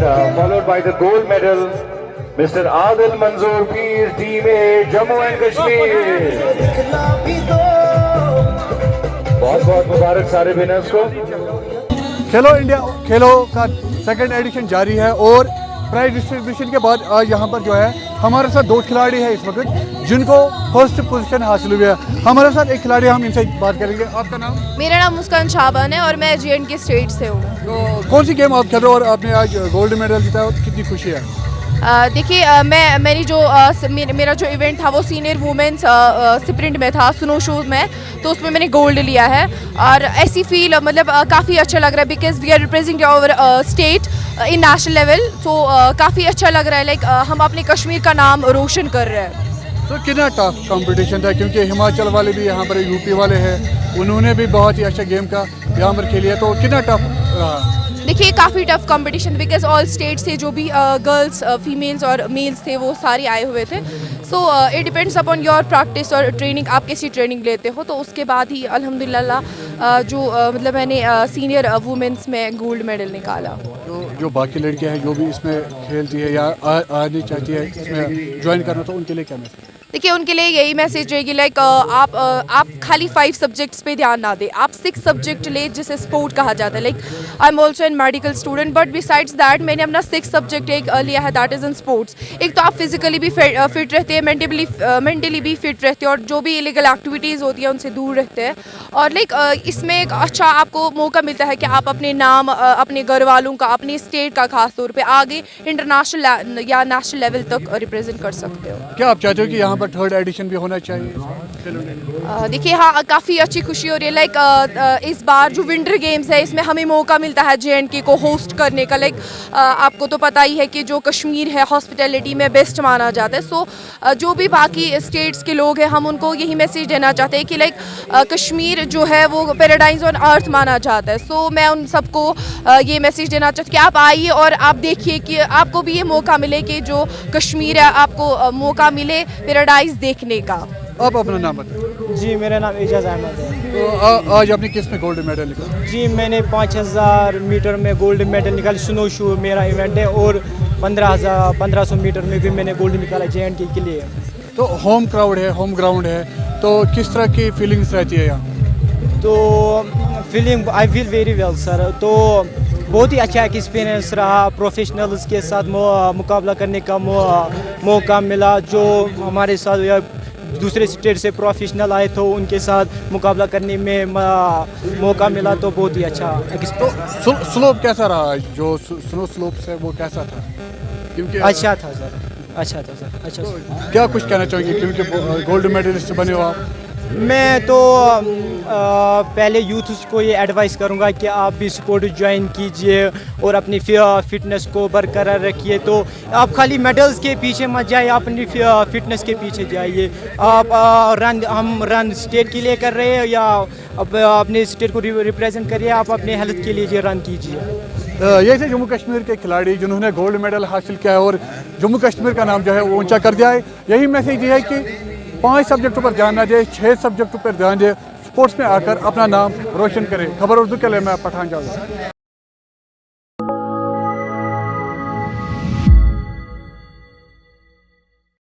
followed by the gold medal, Mr. Adil Manzoor Peer, Team A, Jammu and Kashmir. बहुत बहुत मुबारक सारे winners को। खेलो India खेलो का second edition जारी है और प्राइज डिस्ट्रीब्यूशन के बाद आज यहाँ पर जो है हमारे साथ दो खिलाड़ी हैं इस वक्त जिनको फर्स्ट पोजीशन हासिल हुई है। हमारे साथ एक खिलाड़ी, हम इनसे बात करेंगे। आपका नाम? मेरा नाम मुस्कान शाबान है और मैं J&K स्टेट से हूँ। तो कौन सी गेम आप खेल रहे हो और आपने आज गोल्ड मेडल जीता है, कितनी खुशी है? देखिए मेरा जो इवेंट था वो सीनियर वुमेन्स स्प्रिंट में था, स्नो शूज में, तो उसमें मैंने गोल्ड लिया है और ऐसी फील मतलब काफ़ी अच्छा लग रहा है because we are representing our state in national level. तो काफ़ी अच्छा लग रहा है, लाइक हम अपने कश्मीर का नाम रोशन कर रहे हैं। तो कितना टफ कंपटीशन था, क्योंकि हिमाचल वाले भी यहाँ पर यूपी वाले हैं, उन्होंने भी बहुत ही अच्छा गेम का यहाँ पर खेली है, तो कितना टफ रहा? देखिए काफ़ी tough competition because all state से जो भी गर्ल्स फीमेल्स और मेल्स थे वो सारे आए हुए थे। So it depends upon your practice और ट्रेनिंग, आप कैसी ट्रेनिंग लेते हो, तो उसके बाद ही अल्हम्दुलिल्लाह मतलब मैंने सीनियर वुमेन्स में गोल्ड मेडल निकाला। जो बाकी लड़कियां हैं जो भी इसमें खेलती है या आनी चाहती है इसमें ज्वाइन करना, तो उनके लिए क्या मैसेज? देखिए उनके लिए यही मैसेज रहेगी, लाइक आप खाली 5 सब्जेक्ट्स पे ध्यान ना दें, आप 6 सब्जेक्ट ले जिसे स्पोर्ट कहा जाता है। Like I am also in medical student but besides that मैंने अपना 6 सब्जेक्ट एक लिया है, दैट इज़ इन स्पोर्ट्स। एक तो आप फिजिकली भी फिट रहते हैं, मेंटली भी फिट रहते हैं और जो भी इलीगल एक्टिविटीज़ होती है उनसे दूर रहते हैं। और लाइक इसमें एक अच्छा आपको मौका मिलता है कि आप अपने नाम अपने घर वालों का, अपने स्टेट का खास तौर पे आगे इंटरनेशनल या नेशनल लेवल तक रिप्रेजेंट कर सकते हो। क्या आप चाहते हो कि यहाँ पर थर्ड एडिशन भी होना चाहिए? देखिए हाँ, काफ़ी अच्छी खुशी हो रही है। लाइक इस बार जो विंटर गेम्स है इसमें हमें मौका मिलता है J&K को होस्ट करने का। लाइक आपको तो पता ही है कि जो कश्मीर है हॉस्पिटैलिटी में बेस्ट माना जाता है। सो जो भी बाकी स्टेट्स के लोग हैं हम उनको यही मैसेज देना चाहते हैं कि लाइक कश्मीर जो है वो पैराडाइज ऑन अर्थ माना जाता है। सो मैं उन सबको ये मैसेज देना चाहती हूँ कि आप आइए और आप देखिए कि आपको भी ये मौका मिले कि जो कश्मीर है आपको मौका मिले पैराडाइज देखने का। आप अपना नाम बताएं। जी मेरा नाम एजाज अहमद है। तो आज आपने किस में गोल्ड मेडल निकाला? जी मैंने 5000 मीटर में गोल्ड मेडल निकाला, स्नो शू मेरा इवेंट है, और 1500 मीटर में भी मैंने गोल्ड निकाला J&K के लिए। तो होम क्राउड है, होम ग्राउंड है, तो किस तरह की फीलिंग्स रहती है यहाँ? तो feeling I feel very well sir. तो बहुत ही अच्छा एक्सपीरियंस रहा, प्रोफेशनल्स के साथ मुकाबला करने का मौका मिला। जो हमारे साथ या दूसरे स्टेट से प्रोफेशनल आए तो उनके साथ मुकाबला करने में मौका मिला, तो बहुत ही अच्छा एक्सपीरियंस। तो स्लोप कैसा रहा? जो स्नो स्लोप है वो कैसा था? क्योंकि अच्छा था सर, अच्छा था सर, अच्छा सर। क्या कुछ कहना चाहेंगे क्योंकि गोल्ड मेडलिस्ट बने हो आप? मैं तो पहले यूथ को ये एडवाइस करूंगा कि आप भी स्पोर्ट ज्वाइन कीजिए और अपनी फिटनेस को बरकरार रखिए। तो आप खाली मेडल्स के पीछे मत जाइए, आप अपनी फिटनेस के पीछे जाइए। आप हम रन स्टेट के लिए कर रहे हैं या अपने स्टेट को रिप्रेजेंट करिए, आप अपने हेल्थ के लिए रन कीजिए। ये थे जम्मू कश्मीर के खिलाड़ी जिन्होंने गोल्ड मेडल हासिल किया है और जम्मू कश्मीर का नाम जो है वो ऊंचा कर दिया है। यही मैसेज है कि 5 सब्जेक्टों पर ध्यान ना दें, 6 सब्जेक्टों पर ध्यान दें, स्पोर्ट्स में आकर अपना नाम रोशन करें। खबर उर्दू के लिए मैं पठान जाऊँगा।